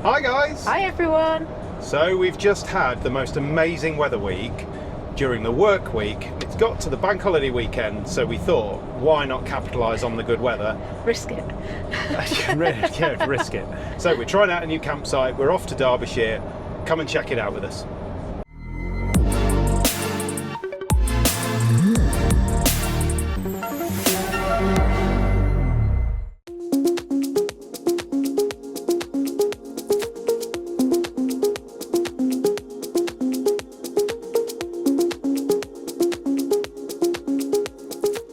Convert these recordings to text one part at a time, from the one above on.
Hi guys! Hi everyone! So we've just had the most amazing weather week during the work week. It's got to the bank holiday weekend, so we thought, why not capitalise on the good weather? Risk it. Yeah, risk it. So we're trying out a new campsite. We're off to Derbyshire. Come and check it out with us.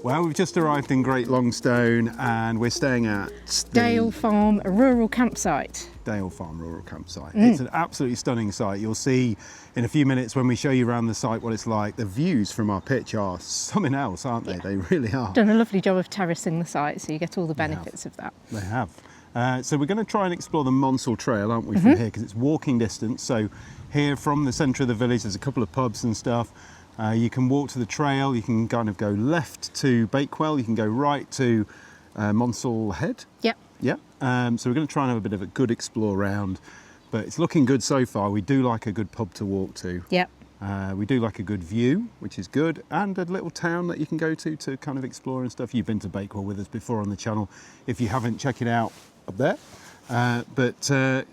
Well, we've just arrived in Great Longstone and we're staying at the Dale Farm, a rural campsite. Dale Farm Rural Campsite. It's an absolutely stunning site. You'll see in a few minutes when we show you around the site what it's like. The views from our pitch are something else, aren't they? Yeah. They really are. Done a lovely job of terracing the site, so you get all the benefits of that. They have. So we're going to try and explore the Monsal Trail, aren't we, from here, because it's walking distance. So here from the centre of the village, there's a couple of pubs and stuff. You can walk to the trail, you can kind of go left to Bakewell, you can go right to Monsal Head. Yep. Yeah. So we're going to try and have a bit of a good explore round, but it's looking good so far. We do like a good pub to walk to. Yep. We do like a good view, which is good, and a little town that you can go to kind of explore and stuff. You've been to Bakewell with us before on the channel. If you haven't, check it out up there.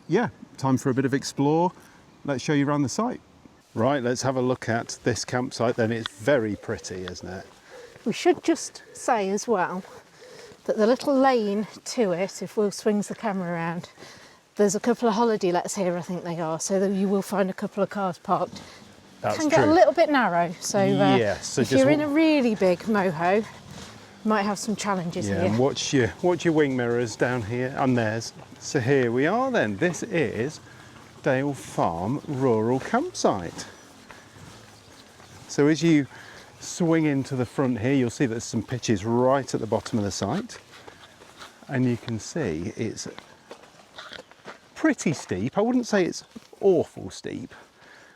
Yeah, time for a bit of explore. Let's show you around the site. Right, let's have a look at this campsite then. It's very pretty, isn't it? We should just say as well that the little lane to it, if Will swings the camera around, there's a couple of holiday lets here, I think they are, so that you will find a couple of cars parked. That's Can true. get a little bit narrow, so, yes, so if you're in a really big moho, you might have some challenges here. And watch your wing mirrors down here, and there's. So here we are then. This is Dale Farm Rural Campsite. So as you swing into the front here, you'll see there's some pitches right at the bottom of the site, and you can see it's pretty steep. I wouldn't say it's awful steep,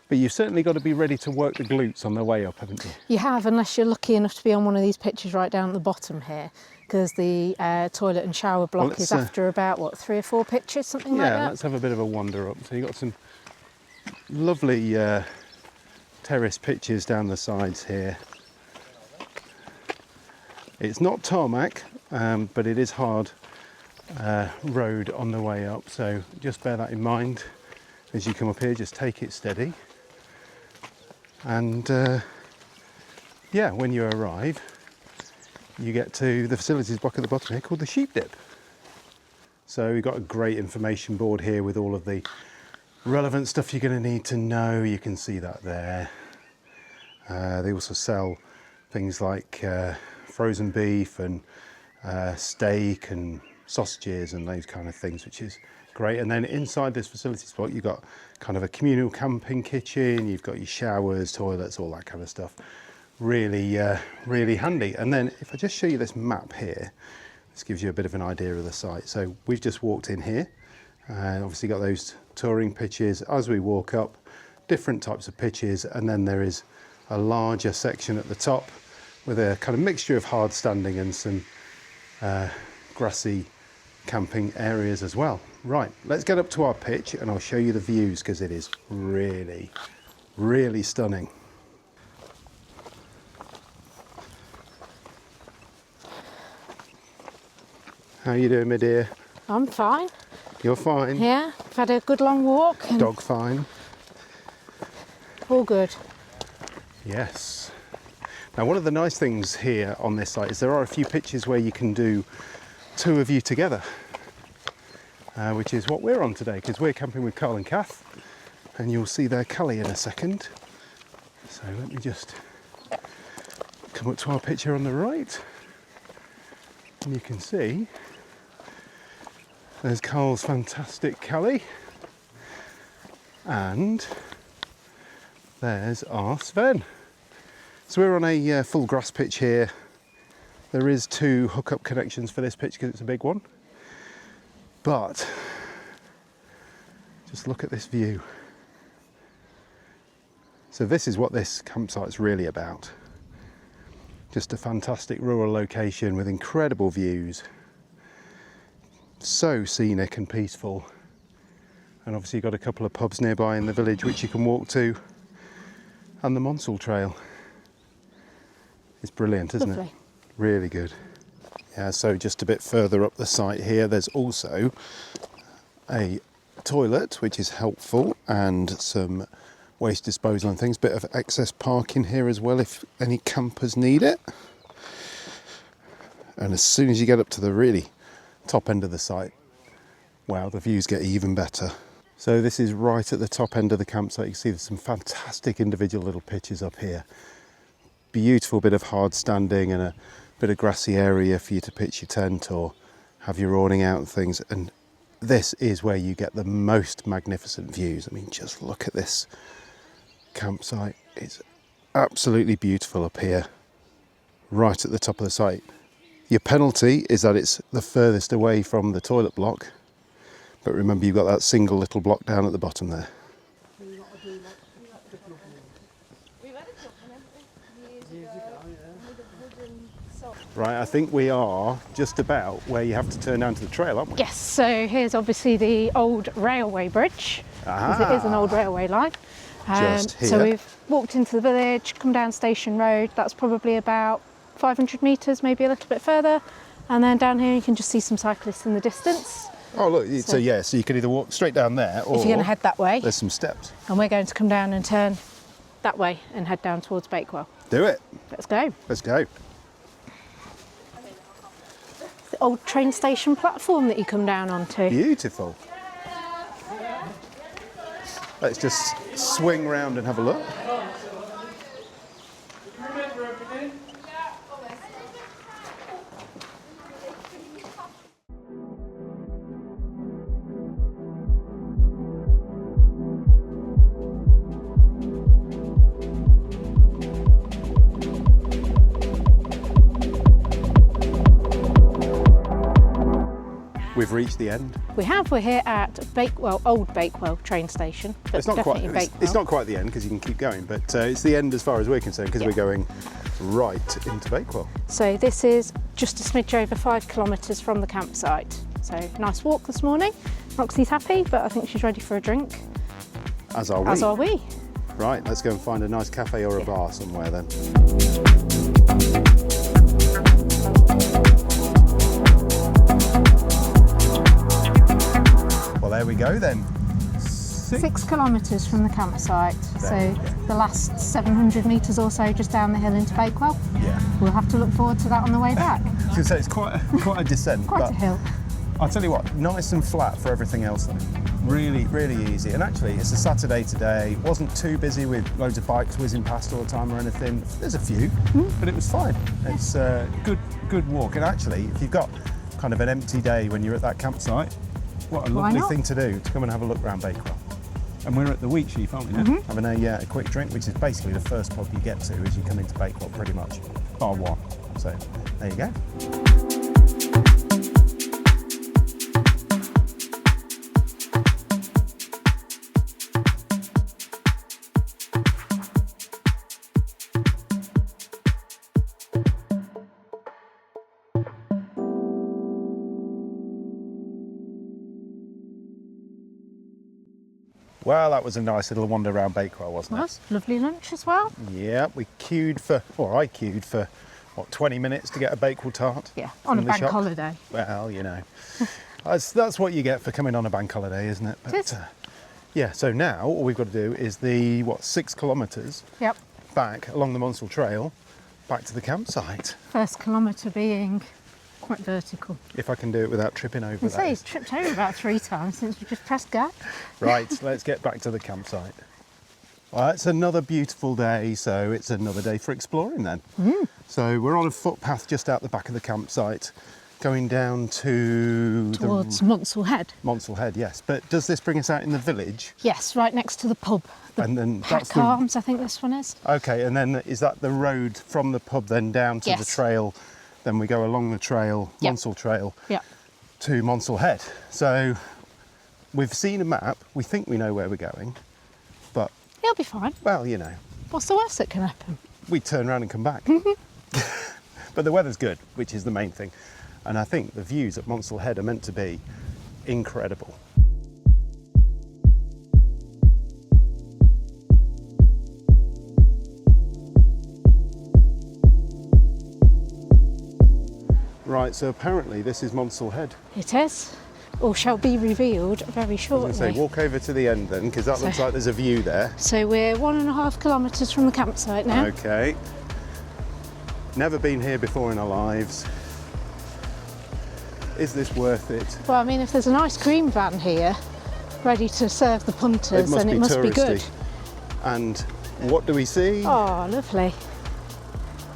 but you've certainly got to be ready to work the glutes on the way up, haven't you? You have, unless you're lucky enough to be on one of these pitches right down at the bottom here, because the toilet and shower block is after about, what, 3 or 4 pitches, something like that? Yeah, let's have a bit of a wander up. So you've got some lovely terrace pitches down the sides here. It's not tarmac, but it is hard road on the way up, so just bear that in mind as you come up here. Just take it steady, and yeah, when you arrive you get to the facilities block at the bottom here called the Sheep Dip. So we've got a great information board here with all of the relevant stuff you're going to need to know. You can see that there. They also sell things like frozen beef and steak and sausages and those kind of things, which is great. And then inside this facilities block you've got kind of a communal camping kitchen, you've got your showers, toilets, all that kind of stuff. Really, really handy. And then if I just show you this map here, this gives you a bit of an idea of the site. So we've just walked in here, and obviously got those touring pitches. As we walk up, different types of pitches, and then there is a larger section at the top with a kind of mixture of hard standing and some grassy camping areas as well. Right, let's get up to our pitch and I'll show you the views, because it is really, really stunning. How are you doing, my dear? I'm fine. You're fine? Yeah, I've had a good long walk. And Dog fine? all good. Yes. Now, one of the nice things here on this site is there are a few pitches where you can do 2 of you together, which is what we're on today, because we're camping with Carl and Kath, and you'll see their Callie in a second. So let me just come up to our pitch here on the right, and you can see there's Carl's fantastic Callie, and there's our Sven. So we're on a full grass pitch here. There is 2 hookup connections for this pitch because it's a big one. But just look at this view. So this is what this campsite's really about. Just a fantastic rural location with incredible views. So scenic and peaceful. And obviously you've got a couple of pubs nearby in the village which you can walk to, and the Monsal Trail. It's brilliant, isn't Lovely. it? Really good. Yeah, so just a bit further up the site here, there's also a toilet, which is helpful, and some waste disposal and things. Bit of excess parking here as well if any campers need it. And as soon as you get up to the really top end of the site, wow, the views get even better. So this is right at the top end of the campsite. You can see there's some fantastic individual little pitches up here. Beautiful bit of hard standing and a bit of grassy area for you to pitch your tent or have your awning out and things. And this is where you get the most magnificent views. I mean, just look at this campsite. It's absolutely beautiful up here, right at the top of the site. Your penalty is that it's the furthest away from the toilet block. But remember, you've got that single little block down at the bottom there. Right, I think we are just about where you have to turn down to the trail, aren't we? Yes, so here's obviously the old railway bridge, because it is an old railway line. Just here. So we've walked into the village, come down Station Road, that's probably about 500 metres, maybe a little bit further. And then down here you can just see some cyclists in the distance. Oh look, so yeah, so you can either walk straight down there or if you're going to head that way. There's some steps. And we're going to come down and turn that way and head down towards Bakewell. Do it. Let's go. Let's go. The old train station platform that you come down onto. Beautiful. Let's just swing round and have a look. We've reached the end. We have. We're here at Bakewell, old Bakewell train station. But It's not quite. definitely It's not quite the end because you can keep going, but it's the end as far as we're concerned because we're going right into Bakewell. So this is just a smidge over 5 kilometres from the campsite. So nice walk this morning. Roxy's happy, but I think she's ready for a drink. As are we. As are we. Right, let's go and find a nice cafe or a bar somewhere then. Well, there we go then. 6 kilometres from the campsite. So the last 700 metres or so just down the hill into Bakewell. Yeah. We'll have to look forward to that on the way back. I was going to say it's quite a descent. Quite but a hill. I'll tell you what, nice and flat for everything else though. Really, really easy. And actually, it's a Saturday today. It wasn't too busy with loads of bikes whizzing past all the time or anything. There's a few, but it was fine. It's a good walk. And actually, if you've got kind of an empty day when you're at that campsite, what a lovely thing to do, to come and have a look around Bakewell. And we're at the Wheat Sheaf, aren't we now? Having a quick drink, which is basically the first pub you get to as you come into Bakewell, pretty much, bar one. So, there you go. Well, that was a nice little wander around Bakewell, wasn't it? Was lovely lunch as well. Yeah, I queued for, what, 20 minutes to get a Bakewell tart? Yeah, on a from the bank shop. holiday. Well, you know, that's what you get for coming on a bank holiday, isn't it? But, It is. yeah, so now all we've got to do is the, 6 kilometres Yep. back along the Monsal Trail, back to the campsite. First kilometre being quite vertical. If I can do it without tripping over I say he's that. tripped over about 3 times since we just pressed go. Right, let's get back to the campsite. Well, it's another beautiful day, so it's another day for exploring then. So we're on a footpath just out the back of the campsite, going down to Towards Monsal Head. Monsal Head, yes. But does this bring us out in the village? Yes, right next to the pub. And then that's Hack Arms, I think this one is. Okay, and then is that the road from the pub then down to the Yes. trail? Then we go along the trail, Yep. Monsal Trail, Yeah. to Monsal Head. So we've seen a map. We think we know where we're going, but He'll be fine. well, you know, What's the worst that can happen? we turn around and come back. But the weather's good, which is the main thing. And I think the views at Monsal Head are meant to be incredible. Right, so apparently this is Monsal Head. It is, or shall be revealed very I was shortly. going to say, walk over to the end then, because that looks like there's a view there. So we're 1.5 kilometres from the campsite now. Okay. Never been here before in our lives. Is this worth it? Well, I mean, if there's an ice cream van here, ready to serve the punters, then it must be good. And what do we see? Oh, lovely.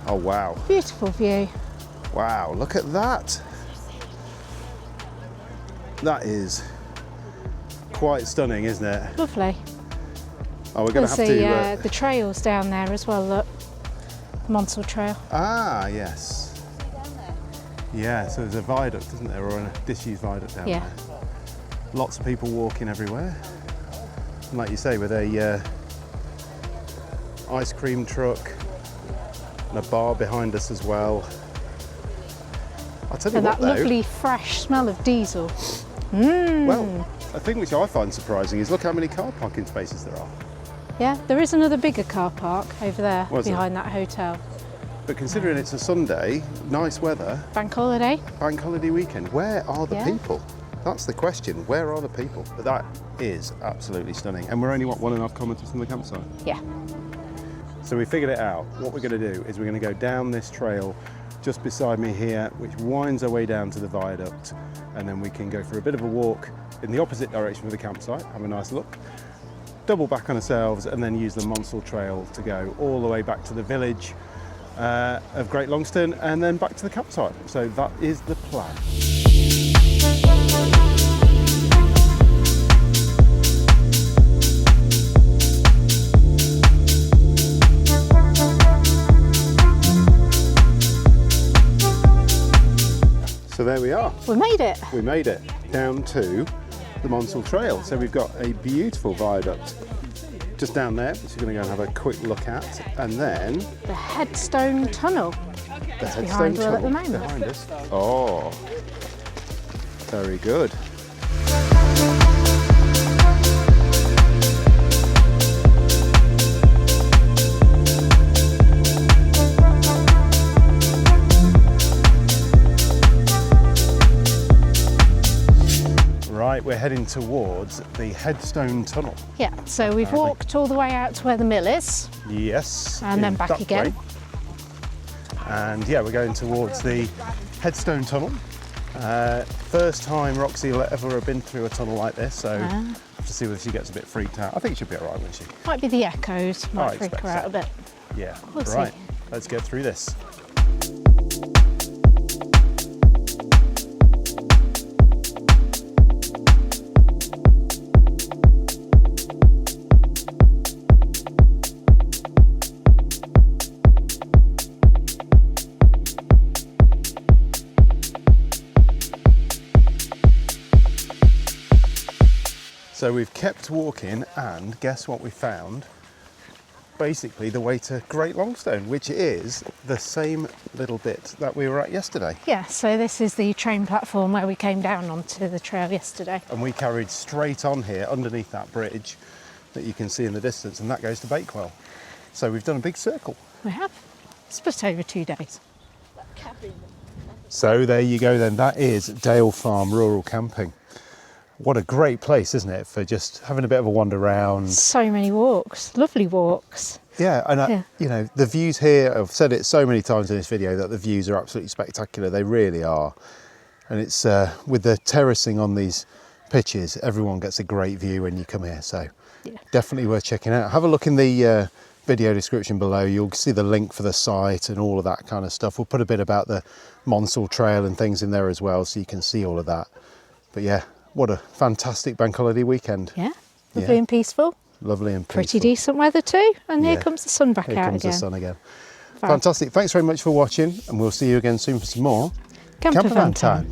Oh, wow. Beautiful view. Wow, look at that. That is quite stunning, isn't it? Lovely. Oh, we're going to have There's to... the trails down there as well, look. Monsal Trail. Ah, yes. Yeah, so there's a viaduct, isn't there? Or a disused viaduct down there. Lots of people walking everywhere. And like you say, with a ice cream truck and a bar behind us as well. I'll tell you And what, that lovely fresh smell of diesel. Well, a thing which I find surprising is look how many car parking spaces there are. Yeah, there is another bigger car park over there behind that hotel. But considering it's a Sunday, nice weather, Bank holiday. bank holiday weekend, where are the people? That's the question, where are the people? But that is absolutely stunning. And we're only, what, 1.5 kilometres from the campsite? Yeah. So we figured it out. What we're going to do is we're going to go down this trail just beside me here, which winds our way down to the viaduct, and then we can go for a bit of a walk in the opposite direction of the campsite, have a nice look, double back on ourselves, and then use the Monsal Trail to go all the way back to the village of Great Longstone and then back to the campsite. So that is the plan. So there we are. We made it. We made it down to the Monsal Trail. So we've got a beautiful viaduct just down there, which we're going to go and have a quick look at, and then The Headstone Tunnel. the Headstone behind Will at the Tunnel moment. behind us. Oh, very good. Right, we're heading towards the Headstone Tunnel. Yeah, so we've walked all the way out to where the mill is. Yes. And then in back that again. way. And yeah, we're going towards the Headstone Tunnel. First time Roxy will ever have been through a tunnel like this, so have to see whether she gets a bit freaked out. I think she'll be all right, won't she? Might be the echoes, might freak expect her out so. a bit. Yeah. We'll right, see. let's get through this. So we've kept walking, and guess what we found? Basically the way to Great Longstone, which is the same little bit that we were at yesterday. Yeah, so this is the train platform where we came down onto the trail yesterday. And we carried straight on here underneath that bridge that you can see in the distance, and that goes to Bakewell. So we've done a big circle. We have. Split over 2 days. So there you go then, that is Dale Farm Rural Camping. What a great place, isn't it, for just having a bit of a wander around. So many walks, lovely walks. Yeah, and you know, the views here, I've said it so many times in this video that the views are absolutely spectacular, they really are. And it's with the terracing on these pitches, everyone gets a great view when you come here, so definitely worth checking out. Have a look in the video description below, you'll see the link for the site and all of that kind of stuff. We'll put a bit about the Monsal Trail and things in there as well, so you can see all of that. But yeah, what a fantastic bank holiday weekend. Yeah, lovely and peaceful. Lovely and peaceful. Pretty decent weather too, and here comes the sun back out again. Here comes the sun again. Fantastic. Thanks very much for watching, and we'll see you again soon for some more Campervan Time.